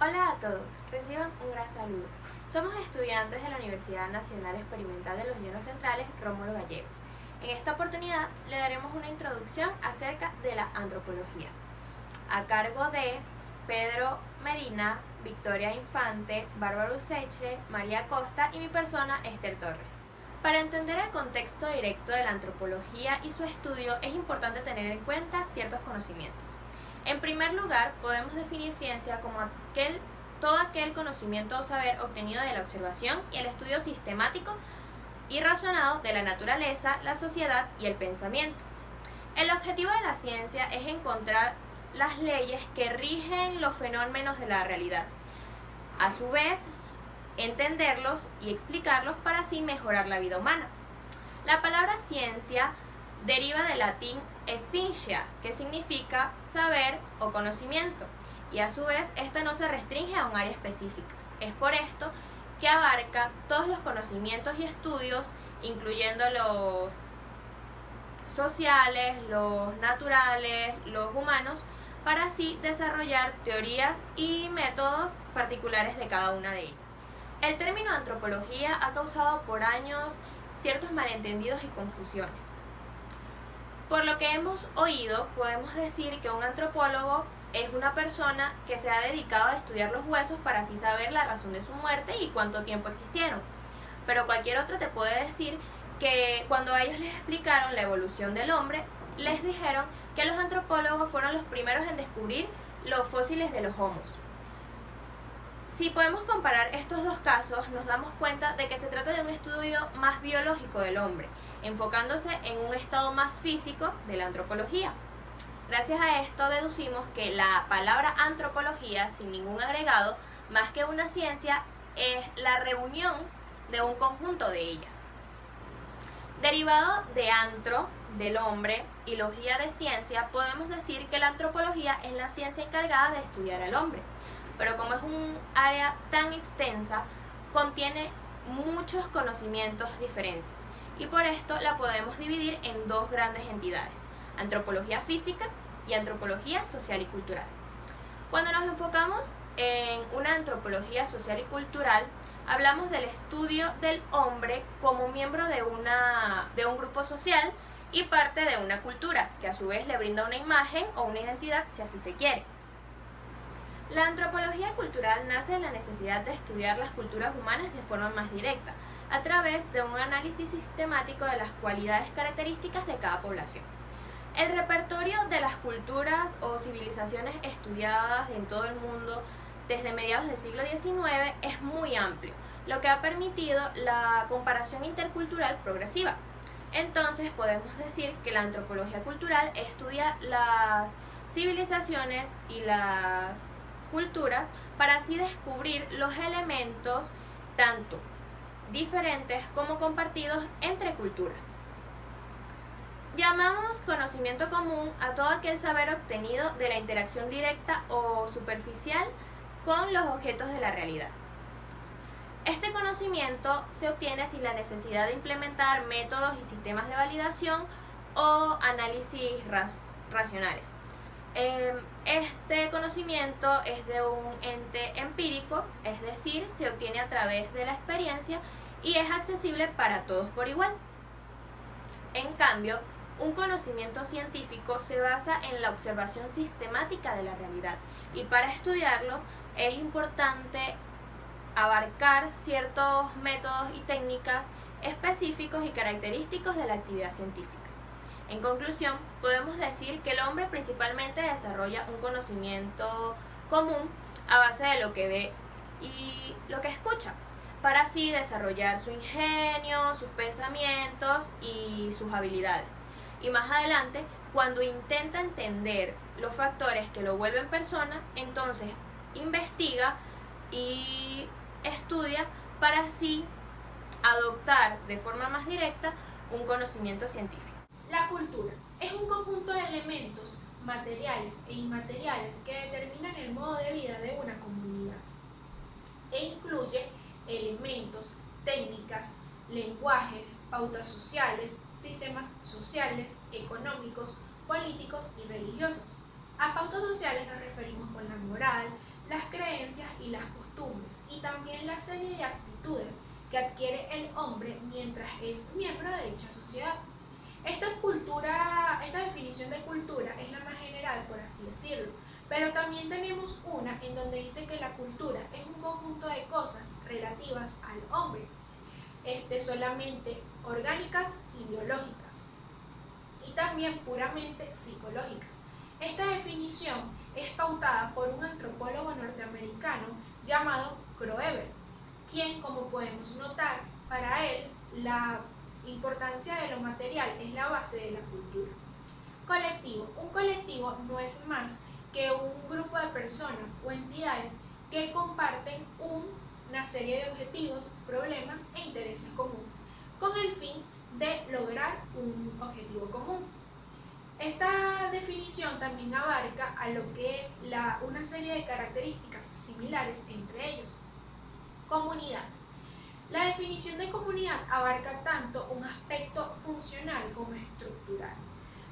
Hola a todos, reciban un gran saludo. Somos estudiantes de la Universidad Nacional Experimental de los Llanos Centrales, Rómulo Gallegos. En esta oportunidad le daremos una introducción acerca de la antropología, a cargo de Pedro Medina, Victoria Infante, Bárbara Useche, María Costa y mi persona, Esther Torres. Para entender el contexto directo de la antropología y su estudio es importante tener en cuenta ciertos conocimientos. En primer lugar, podemos definir ciencia como todo aquel conocimiento o saber obtenido de la observación y el estudio sistemático y razonado de la naturaleza, la sociedad y el pensamiento. El objetivo de la ciencia es encontrar las leyes que rigen los fenómenos de la realidad. A su vez, entenderlos y explicarlos para así mejorar la vida humana. La palabra ciencia deriva del latín scientia, que significa saber o conocimiento, y a su vez esta no se restringe a un área específica. Es por esto que abarca todos los conocimientos y estudios, incluyendo los sociales, los naturales, los humanos, para así desarrollar teorías y métodos particulares de cada una de ellas. El término antropología ha causado por años ciertos malentendidos y confusiones. Por lo que hemos oído, podemos decir que un antropólogo es una persona que se ha dedicado a estudiar los huesos para así saber la razón de su muerte y cuánto tiempo existieron. Pero cualquier otro te puede decir que cuando a ellos les explicaron la evolución del hombre, les dijeron que los antropólogos fueron los primeros en descubrir los fósiles de los homos. Si podemos comparar estos dos casos, nos damos cuenta de que se trata de un estudio más biológico del hombre, enfocándose en un estado más físico de la antropología. Gracias a esto deducimos que la palabra antropología, sin ningún agregado, más que una ciencia, es la reunión de un conjunto de ellas. Derivado de antro, del hombre, y logía de ciencia, podemos decir que la antropología es la ciencia encargada de estudiar al hombre. Pero como es un área tan extensa, contiene muchos conocimientos diferentes y por esto la podemos dividir en dos grandes entidades: antropología física y antropología social y cultural. Cuando nos enfocamos en una antropología social y cultural, hablamos del estudio del hombre como miembro de un grupo social y parte de una cultura, que a su vez le brinda una imagen o una identidad, si así se quiere. La antropología cultural nace de la necesidad de estudiar las culturas humanas de forma más directa, a través de un análisis sistemático de las cualidades características de cada población. El repertorio de las culturas o civilizaciones estudiadas en todo el mundo desde mediados del siglo XIX es muy amplio, lo que ha permitido la comparación intercultural progresiva. Entonces podemos decir que la antropología cultural estudia las civilizaciones y las culturas para así descubrir los elementos tanto diferentes como compartidos entre culturas. Llamamos conocimiento común a todo aquel saber obtenido de la interacción directa o superficial con los objetos de la realidad. Este conocimiento se obtiene sin la necesidad de implementar métodos y sistemas de validación o análisis racionales. Este conocimiento es de un ente empírico, es decir, se obtiene a través de la experiencia y es accesible para todos por igual. En cambio, un conocimiento científico se basa en la observación sistemática de la realidad y para estudiarlo es importante abarcar ciertos métodos y técnicas específicos y característicos de la actividad científica. En conclusión, podemos decir que el hombre principalmente desarrolla un conocimiento común a base de lo que ve y lo que escucha, para así desarrollar su ingenio, sus pensamientos y sus habilidades. Y más adelante, cuando intenta entender los factores que lo vuelven persona, entonces investiga y estudia para así adoptar de forma más directa un conocimiento científico. La cultura es un conjunto de elementos materiales e inmateriales que determinan el modo de vida de una comunidad e incluye elementos, técnicas, lenguajes, pautas sociales, sistemas sociales, económicos, políticos y religiosos. A pautas sociales nos referimos con la moral, las creencias y las costumbres, y también la serie de actitudes que adquiere el hombre mientras es miembro de dicha sociedad. Esta definición de cultura es la más general, por así decirlo, pero también tenemos una en donde dice que la cultura es un conjunto de cosas relativas al hombre, solamente orgánicas y biológicas, y también puramente psicológicas. Esta definición es pautada por un antropólogo norteamericano llamado Kroeber, quien, como podemos notar, para él la importancia de lo material es la base de la cultura. Colectivo. Un colectivo no es más que un grupo de personas o entidades que comparten una serie de objetivos, problemas e intereses comunes, con el fin de lograr un objetivo común. Esta definición también abarca a lo que es una serie de características similares entre ellos. Comunidad. La definición de comunidad abarca tanto un aspecto funcional como estructural.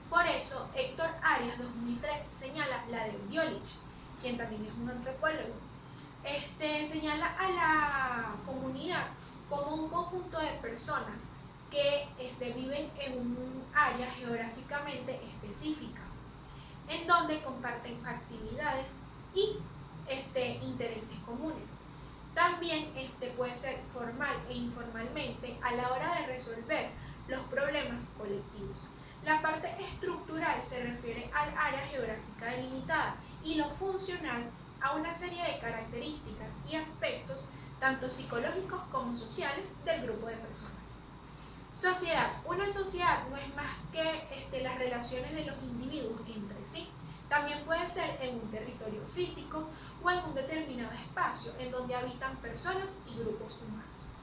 Por eso, Héctor Arias 2003 señala la de Biolich, quien también es un antropólogo. Señala a la comunidad como un conjunto de personas que viven en un área geográficamente específica, en donde comparten actividades y intereses comunes. También puede ser formal e informalmente a la hora de resolver los problemas colectivos. La parte estructural se refiere al área geográfica delimitada y lo funcional a una serie de características y aspectos tanto psicológicos como sociales del grupo de personas. Sociedad. Una sociedad no es más que las relaciones de los individuos entre sí. También puede ser en un territorio físico o en un determinado espacio en donde habitan personas y grupos humanos.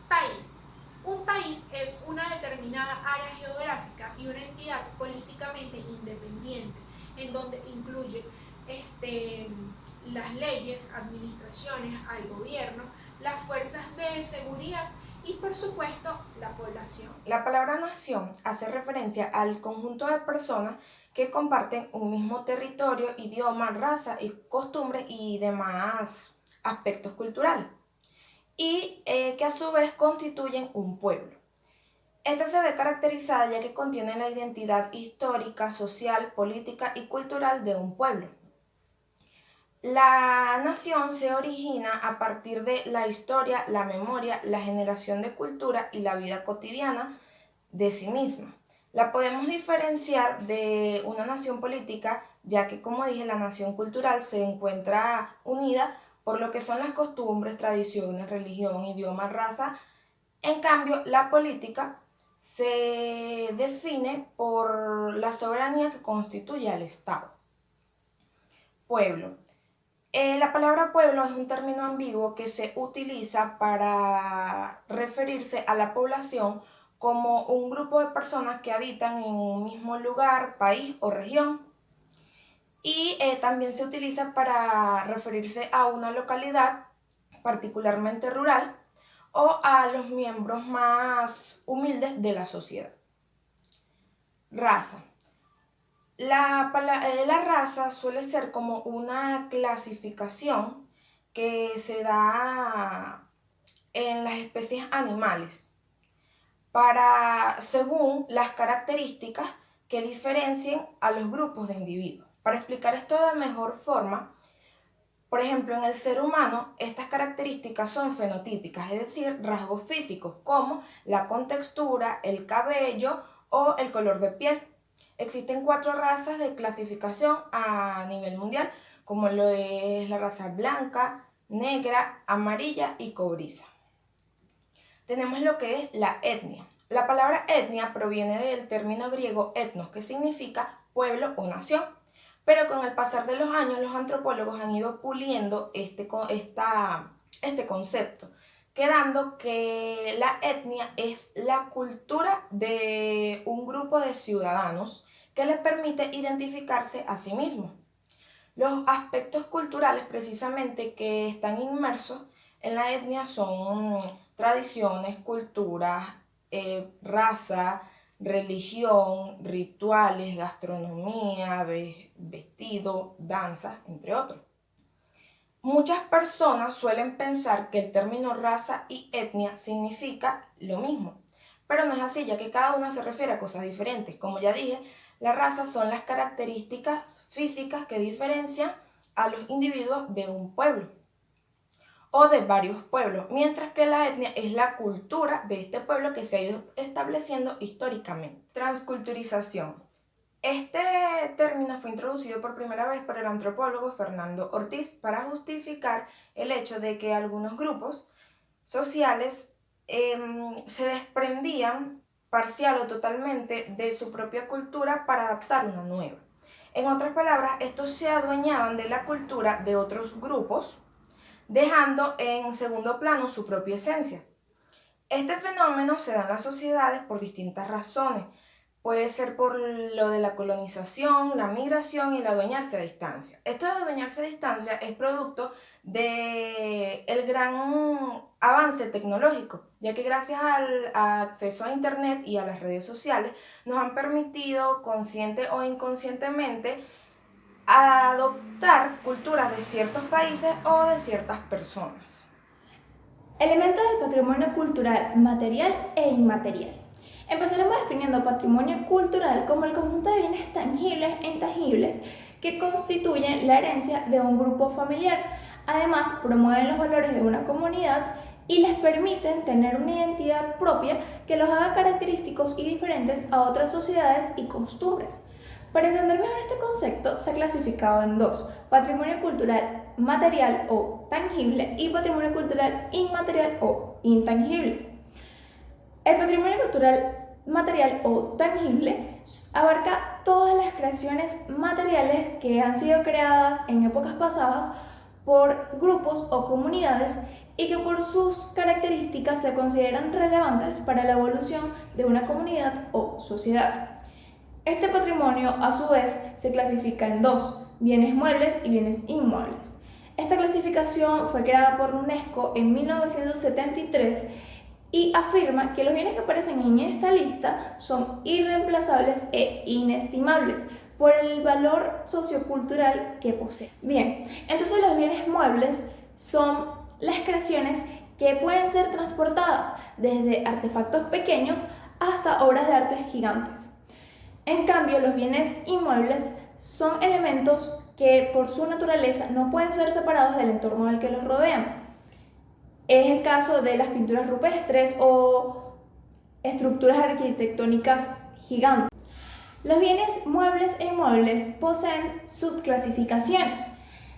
País. Un país es una determinada área geográfica y una entidad políticamente independiente, en donde incluye las leyes, administraciones al gobierno, las fuerzas de seguridad y, por supuesto, la población. La palabra nación hace referencia al conjunto de personas que comparten un mismo territorio, idioma, raza y costumbres y demás aspectos culturales, y que a su vez constituyen un pueblo. Esta se ve caracterizada ya que contiene la identidad histórica, social, política y cultural de un pueblo. La nación se origina a partir de la historia, la memoria, la generación de cultura y la vida cotidiana de sí misma. La podemos diferenciar de una nación política, ya que, como dije, la nación cultural se encuentra unida por lo que son las costumbres, tradiciones, religión, idioma, raza. En cambio, la política se define por la soberanía que constituye al Estado. Pueblo. La palabra pueblo es un término ambiguo que se utiliza para referirse a la población como un grupo de personas que habitan en un mismo lugar, país o región. Y también se utiliza para referirse a una localidad particularmente rural o a los miembros más humildes de la sociedad. Raza. La raza suele ser como una clasificación que se da en las especies animales según las características que diferencien a los grupos de individuos. Para explicar esto de mejor forma, por ejemplo, en el ser humano, estas características son fenotípicas, es decir, rasgos físicos como la contextura, el cabello o el color de piel. Existen 4 razas de clasificación a nivel mundial, como lo es la raza blanca, negra, amarilla y cobriza. Tenemos lo que es la etnia. La palabra etnia proviene del término griego etnos, que significa pueblo o nación. Pero con el pasar de los años, los antropólogos han ido puliendo este concepto, quedando que la etnia es la cultura de un grupo de ciudadanos que les permite identificarse a sí mismos. Los aspectos culturales precisamente que están inmersos en la etnia son tradiciones, culturas, raza, religión, rituales, gastronomía, vestido, danza, entre otros. Muchas personas suelen pensar que el término raza y etnia significa lo mismo, pero no es así, ya que cada una se refiere a cosas diferentes. Como ya dije, la raza son las características físicas que diferencian a los individuos de un pueblo o de varios pueblos, mientras que la etnia es la cultura de este pueblo que se ha ido estableciendo históricamente. Transculturización. Este término fue introducido por primera vez por el antropólogo Fernando Ortiz para justificar el hecho de que algunos grupos sociales se desprendían parcial o totalmente de su propia cultura para adaptar una nueva. En otras palabras, estos se adueñaban de la cultura de otros grupos, dejando en segundo plano su propia esencia. Este fenómeno se da en las sociedades por distintas razones. Puede ser por lo de la colonización, la migración y el adueñarse a distancia. Esto de adueñarse a distancia es producto del gran avance tecnológico, ya que gracias al acceso a Internet y a las redes sociales nos han permitido, consciente o inconscientemente, adoptar culturas de ciertos países o de ciertas personas. Elementos del patrimonio cultural material e inmaterial. Empezaremos definiendo patrimonio cultural como el conjunto de bienes tangibles e intangibles que constituyen la herencia de un grupo familiar. Además, promueven los valores de una comunidad y les permiten tener una identidad propia que los haga característicos y diferentes a otras sociedades y costumbres. Para entender mejor este concepto, se ha clasificado en dos: patrimonio cultural material o tangible y patrimonio cultural inmaterial o intangible. El patrimonio cultural material o tangible abarca todas las creaciones materiales que han sido creadas en épocas pasadas por grupos o comunidades y que por sus características se consideran relevantes para la evolución de una comunidad o sociedad. Este patrimonio, a su vez, se clasifica en dos: bienes muebles y bienes inmuebles. Esta clasificación fue creada por UNESCO en 1973 y afirma que los bienes que aparecen en esta lista son irreemplazables e inestimables por el valor sociocultural que poseen. Bien, entonces los bienes muebles son las creaciones que pueden ser transportadas desde artefactos pequeños hasta obras de arte gigantes. En cambio, los bienes inmuebles son elementos que por su naturaleza no pueden ser separados del entorno del que los rodean. Es el caso de las pinturas rupestres o estructuras arquitectónicas gigantes. Los bienes muebles e inmuebles poseen subclasificaciones,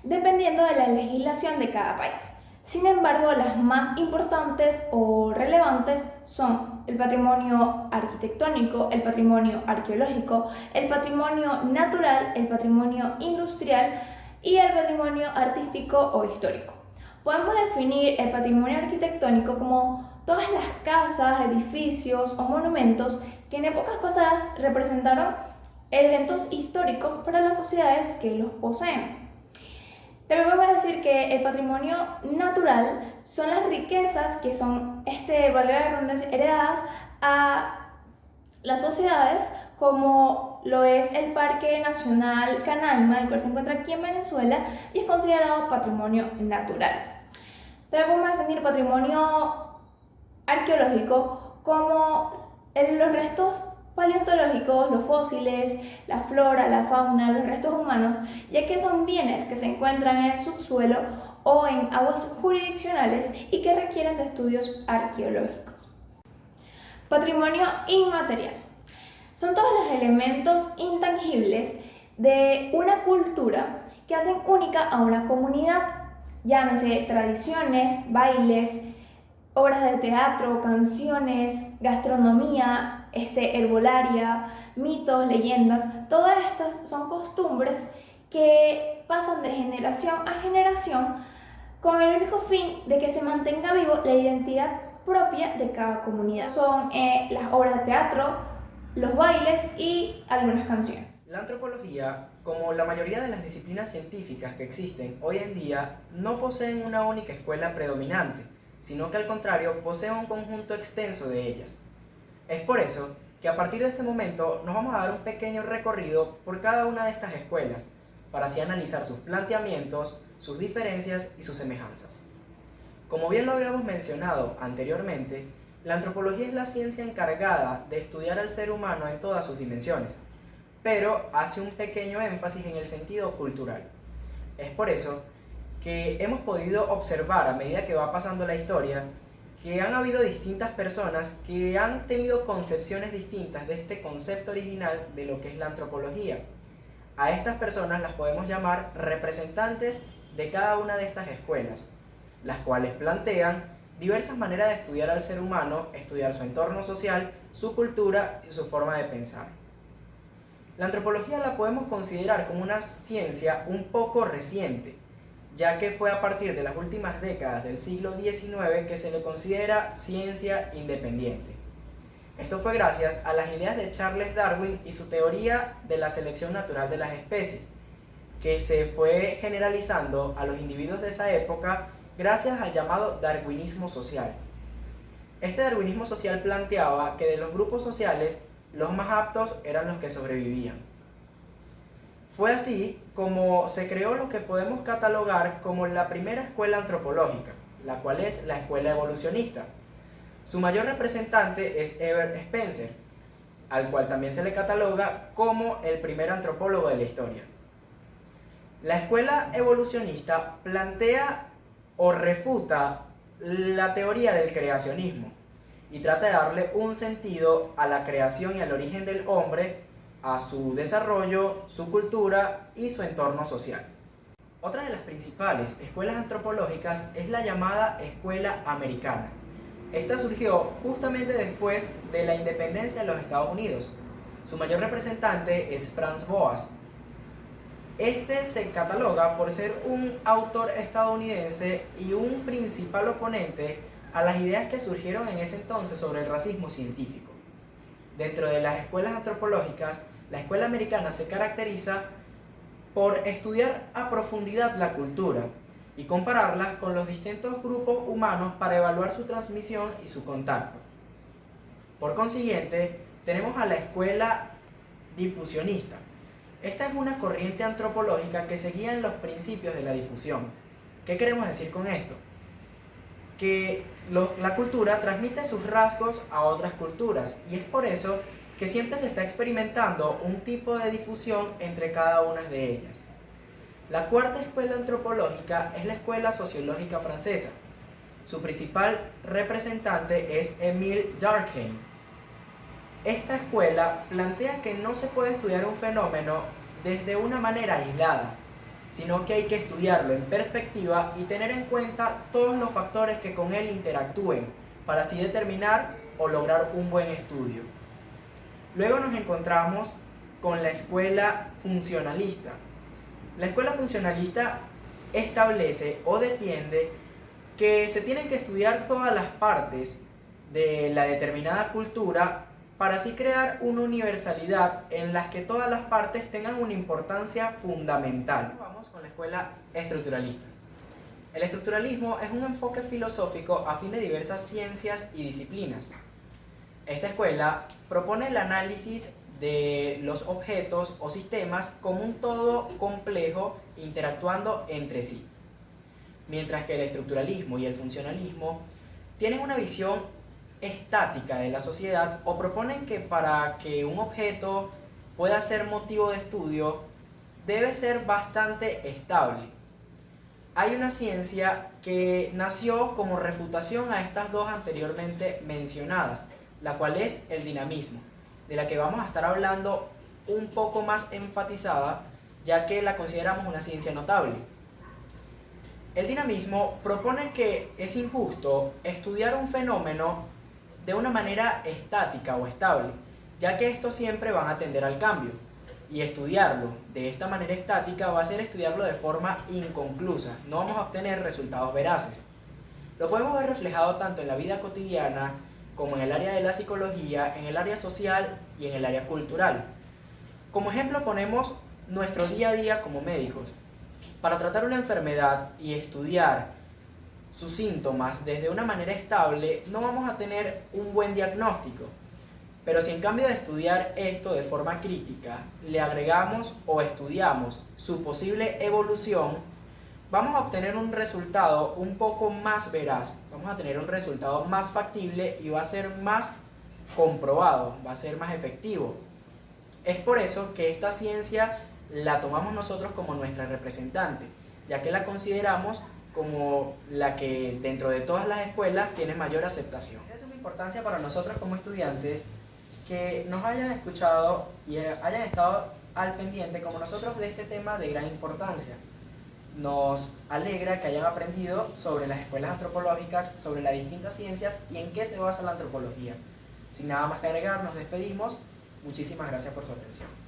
dependiendo de la legislación de cada país. Sin embargo, las más importantes o relevantes son el patrimonio arquitectónico, el patrimonio arqueológico, el patrimonio natural, el patrimonio industrial y el patrimonio artístico o histórico. Podemos definir el patrimonio arquitectónico como todas las casas, edificios o monumentos que en épocas pasadas representaron eventos históricos para las sociedades que los poseen. También podemos decir que el patrimonio natural son las riquezas que son, valga la redundancia, heredadas a las sociedades, como lo es el Parque Nacional Canaima, el cual se encuentra aquí en Venezuela y es considerado patrimonio natural. También podemos definir patrimonio arqueológico como los restos paleontológicos, los fósiles, la flora, la fauna, los restos humanos, ya que son bienes que se encuentran en el subsuelo o en aguas jurisdiccionales y que requieren de estudios arqueológicos. Patrimonio inmaterial. Son todos los elementos intangibles de una cultura que hacen única a una comunidad, llámese tradiciones, bailes, obras de teatro, canciones, gastronomía, herbolaria, mitos, leyendas. Todas estas son costumbres que pasan de generación a generación con el único fin de que se mantenga vivo la identidad propia de cada comunidad. Son las obras de teatro, los bailes y algunas canciones. La antropología, como la mayoría de las disciplinas científicas que existen hoy en día, no poseen una única escuela predominante, sino que al contrario poseen un conjunto extenso de ellas. Es por eso que a partir de este momento nos vamos a dar un pequeño recorrido por cada una de estas escuelas, para así analizar sus planteamientos, sus diferencias y sus semejanzas. Como bien lo habíamos mencionado anteriormente, la antropología es la ciencia encargada de estudiar al ser humano en todas sus dimensiones, pero hace un pequeño énfasis en el sentido cultural. Es por eso que hemos podido observar a medida que va pasando la historia que han habido distintas personas que han tenido concepciones distintas de este concepto original de lo que es la antropología. A estas personas las podemos llamar representantes de cada una de estas escuelas, las cuales plantean diversas maneras de estudiar al ser humano, estudiar su entorno social, su cultura y su forma de pensar. La antropología la podemos considerar como una ciencia un poco reciente, ya que fue a partir de las últimas décadas del siglo XIX que se le considera ciencia independiente. Esto fue gracias a las ideas de Charles Darwin y su teoría de la selección natural de las especies, que se fue generalizando a los individuos de esa época gracias al llamado darwinismo social. Este darwinismo social planteaba que de los grupos sociales, los más aptos eran los que sobrevivían. Fue así como se creó lo que podemos catalogar como la primera escuela antropológica, la cual es la escuela evolucionista. Su mayor representante es Herbert Spencer, al cual también se le cataloga como el primer antropólogo de la historia. La escuela evolucionista plantea o refuta la teoría del creacionismo y trata de darle un sentido a la creación y al origen del hombre, a su desarrollo, su cultura y su entorno social. Otra de las principales escuelas antropológicas es la llamada escuela americana. Esta surgió justamente después de la independencia de los Estados Unidos. Su mayor representante es Franz Boas. Este se cataloga por ser un autor estadounidense y un principal oponente a las ideas que surgieron en ese entonces sobre el racismo científico. Dentro de las escuelas antropológicas, la escuela americana se caracteriza por estudiar a profundidad la cultura y compararlas con los distintos grupos humanos para evaluar su transmisión y su contacto. Por consiguiente, tenemos a la escuela difusionista. Esta es una corriente antropológica que se guía en los principios de la difusión. ¿Qué queremos decir con esto? Que la cultura transmite sus rasgos a otras culturas y es por eso que siempre se está experimentando un tipo de difusión entre cada una de ellas. La cuarta escuela antropológica es la escuela sociológica francesa. Su principal representante es Émile Durkheim. Esta escuela plantea que no se puede estudiar un fenómeno desde una manera aislada, sino que hay que estudiarlo en perspectiva y tener en cuenta todos los factores que con él interactúen para así determinar o lograr un buen estudio. Luego nos encontramos con la escuela funcionalista. La escuela funcionalista establece o defiende que se tienen que estudiar todas las partes de la determinada cultura para así crear una universalidad en la que todas las partes tengan una importancia fundamental. Vamos con la escuela estructuralista. El estructuralismo es un enfoque filosófico afín de diversas ciencias y disciplinas. Esta escuela propone el análisis de los objetos o sistemas como un todo complejo interactuando entre sí. Mientras que el estructuralismo y el funcionalismo tienen una visión estática de la sociedad o proponen que para que un objeto pueda ser motivo de estudio debe ser bastante estable. Hay una ciencia que nació como refutación a estas dos anteriormente mencionadas, la cual es el dinamismo, de la que vamos a estar hablando un poco más enfatizada, ya que la consideramos una ciencia notable. El dinamismo propone que es injusto estudiar un fenómeno de una manera estática o estable, ya que estos siempre van a tender al cambio, y estudiarlo de esta manera estática va a ser estudiarlo de forma inconclusa, no vamos a obtener resultados veraces. Lo podemos ver reflejado tanto en la vida cotidiana como en el área de la psicología, en el área social y en el área cultural. Como ejemplo ponemos nuestro día a día como médicos. Para tratar una enfermedad y estudiar sus síntomas desde una manera estable, no vamos a tener un buen diagnóstico. Pero si en cambio de estudiar esto de forma crítica, le agregamos o estudiamos su posible evolución, vamos a obtener un resultado un poco más veraz, vamos a tener un resultado más factible y va a ser más comprobado, va a ser más efectivo. Es por eso que esta ciencia la tomamos nosotros como nuestra representante, ya que la consideramos como la que dentro de todas las escuelas tiene mayor aceptación. Es una importancia para nosotros como estudiantes que nos hayan escuchado y hayan estado al pendiente como nosotros de este tema de gran importancia. Nos alegra que hayan aprendido sobre las escuelas antropológicas, sobre las distintas ciencias y en qué se basa la antropología. Sin nada más que agregar, nos despedimos. Muchísimas gracias por su atención.